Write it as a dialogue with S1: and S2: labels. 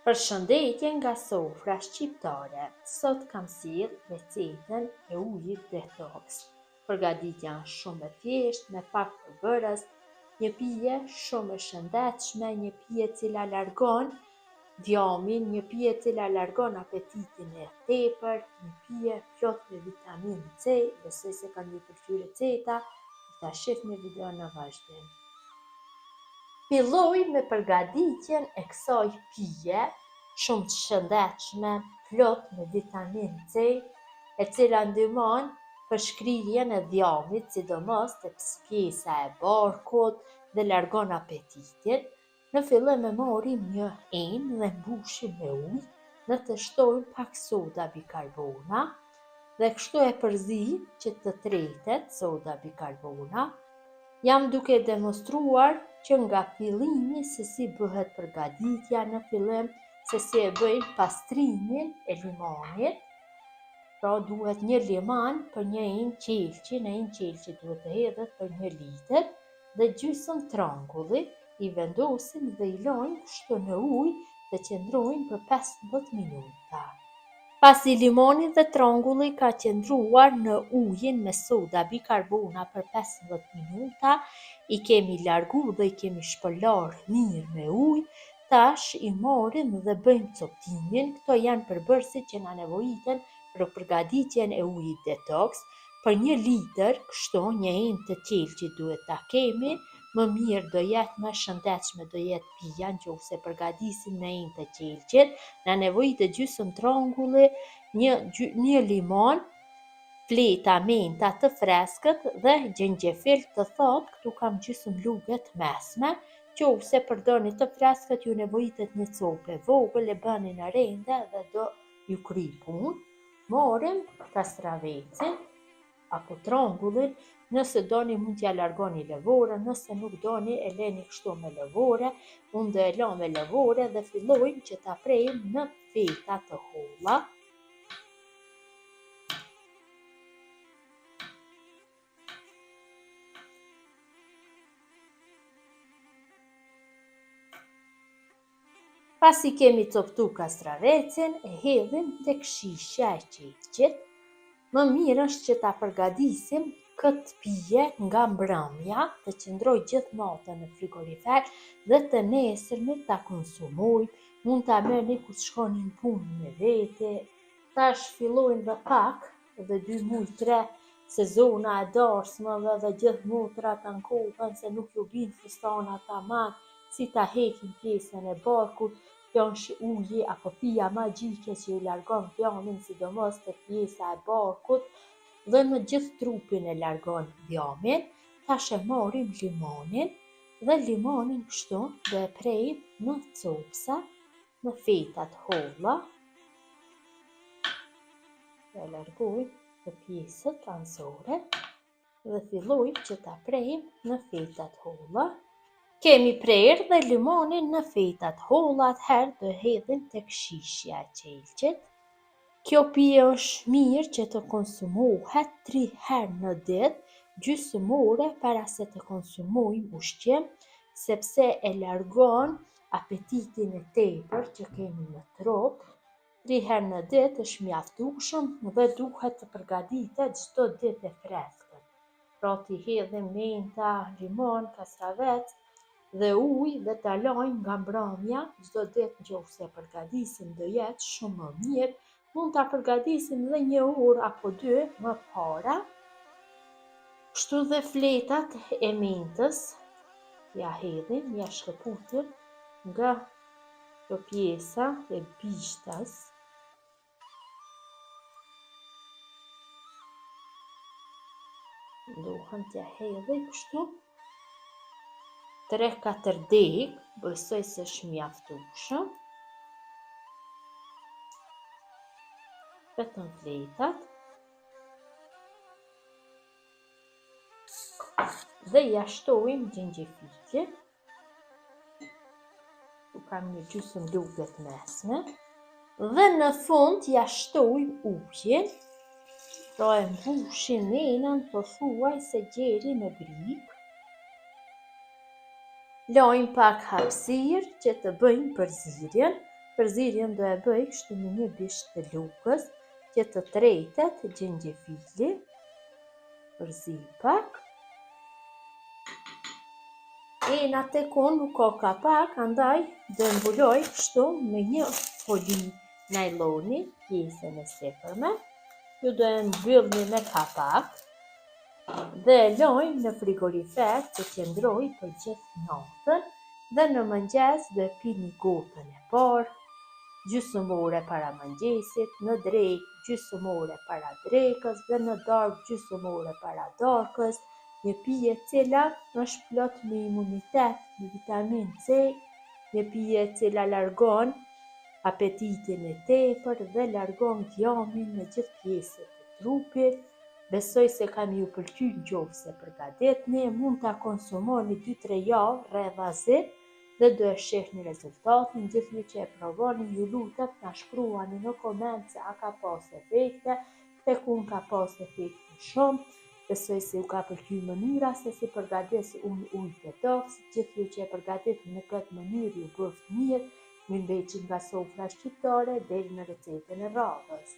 S1: Përshëndetje nga sofra shqiptare. Sot kam sjell recetën e ujit detox. Përgatitja është shumë e thjeshtë, me pak përbërës, një pije shumë e shëndetshme, një pije e cila largon djamin, një pije e cila largon apetitin e tepër, një pije plot me vitaminë C. Besoj se kanë një pëlqyer receta, ta shihni videon në vazhdim. Filloj me përgatitjen e kësaj pije shumë të shëndetshme, plot me vitaminë C, e cila ndihmon për shkrirjen e djamit, sidomos tek pjesa e barkut dhe largon apetitin. Në fillim e marrim një enë dhe mbushim me ujë, në të shtojmë pak soda bikarbona dhe kështu e përzijmë që të tretet soda bikarbona. Jam duke demonstruar që nga fillimi se si bëhet përgatitja në fillim, se si e bëjmë pastrimin e limonit. Pra duhet një limon për një enë qelçi, në enë qelçi duhet të hedhet për 1 litër dhe gjysmë trangulli, i vendosim dhe i lojmë kështu në ujë dhe qëndrojnë për 15 minuta. Pasi limoni dhe trangulli ka qëndruar në ujin me soda bikarbona për 15 minuta, i kemi largu dhe i kemi shpërlar mirë me ujë, tash i marrim dhe bëjmë coptimin. Këto janë përbërësit që na nevojiten për përgatitjen e ujit detox. Për 1 litër, kështu një enë të qelçit duhet ta kemi, më mirë do jetë, më shëndetshme do jetë pija nëse përgatisim në enë të qelçit. Na nevojitet gjysmë trangulli, një limon, fleta menta të freskët dhe xhenxhefil të thotë. Këtu kam gjysmë luge të mesme. Nëse përdorni të freskët, ju nevojitet një copë e vogël, e bëni në rende dhe do ju kry punë. Marrim kastravecin apo trangullin, nëse doni mund t'ja largoni lëvorën, nëse nuk doni e leni kështu me lëvore. Unë do e la me lëvore dhe fillojmë që ta prejmë në feta të holla. Pasi kemi coptu kastravecin, e hedhim tek shishja e qelçit. Më mirë është që ta përgatisim këtë pije nga mbrëmja, të qëndroj gjithë natën në frigorifer dhe të nesërmit ta konsumojmë. Mund ta merrni kur shkoni në punë me vete. Tash fillojnë dhe pak, dhe 2 muj 3, sezona e darsmave dhe gjithë motrat ankohen se nuk ju bin fustanat tamam, si ta heqin pjesën e barkut. Kjo është uji apo pija magjike që i largon djamin, sidomos te pjesa e barkut dhe në gjithë trupin e largon djamin. Tash e marrim limonin dhe limonin kështu dhe e prejmë në copsa, në fetat holla. E largojmë të pjesët anësore dhe fillojmë që ta prejmë në fetat holla. Kemi prerë dhe limonin në fetat holla, atëherë do hedhim tek shishja e qelçit. Kjo pije është mirë që të konsumohet 3 herë në ditë, gjysmë ore para se të konsumojmë ushqim, sepse e largon apetitin e tepër që kemi në trup. 3 herë në ditë është mjaftueshëm dhe duhet të përgatitet çdo ditë e freskët. Pra t'i hedhim menta, limon, kastravec dhe ujë dhe ta lajmë nga mbrëmja çdo ditë. Nëse e përgatisim do jetë shumë më mirë. Mund ta përgatisim dhe 1 orë apo 2 më para. Kështu dhe fletat e mentës ja hedhim, ja shkëputim nga kjo pjesa e bishtas. Duhet t'ja hedhim kështu 3-4 degë, besoj se është mjaftueshëm. Vetëm fletat. Dhe ja shtojmë xhenxhefilin. Tu kam një gjysmë luge të mesme. Dhe në fund ja shtojmë ujin. Pra e mbushim menën pothuaj se gjeri në brikë. Lajmë pak hapësirë që të bëjmë përzierjen. Përzierjen do e bëj kështu me një bisht të lukës, që të tretet xhenxhefili, përzier pak. Ena tekun nuk ka kapak, andaj do e mbuloj kështu me një foli najloni, pjesën e sipërme. Ju do e mbyllni me kapak dhe e lojmë në frigorifer të qëndroj për gjithë natën dhe në mëngjes do e pini gotën e parë, gjysmë ore para mëngjesit, në drekë gjysmë ore para drekës dhe në darkë gjysmë ore para darkës, një pije cila është plot me imunitet, me vitamin C, një pije cila largon apetitin e tepër dhe largon gjamin në gjithë pjesët e trupit. Besoj se kam ju pëlqy nëse përgatitni, mund ta konsumoni 2-3 javë rredhazi dhe do e shihni rezultatin. Gjithë ju që e provoni, ju lutem na shkruani në koment se a ka pas efekte, tek unë ka pas efekte shumë. Besoj se ju ka pëlqy mënyra se si përgatis unë ujë detoks. Gjithë ju që e përgatitni në këtë mënyrë ju bëft mirë. Më mbeqi nga sofra shqiptare deri në recetën e radhës.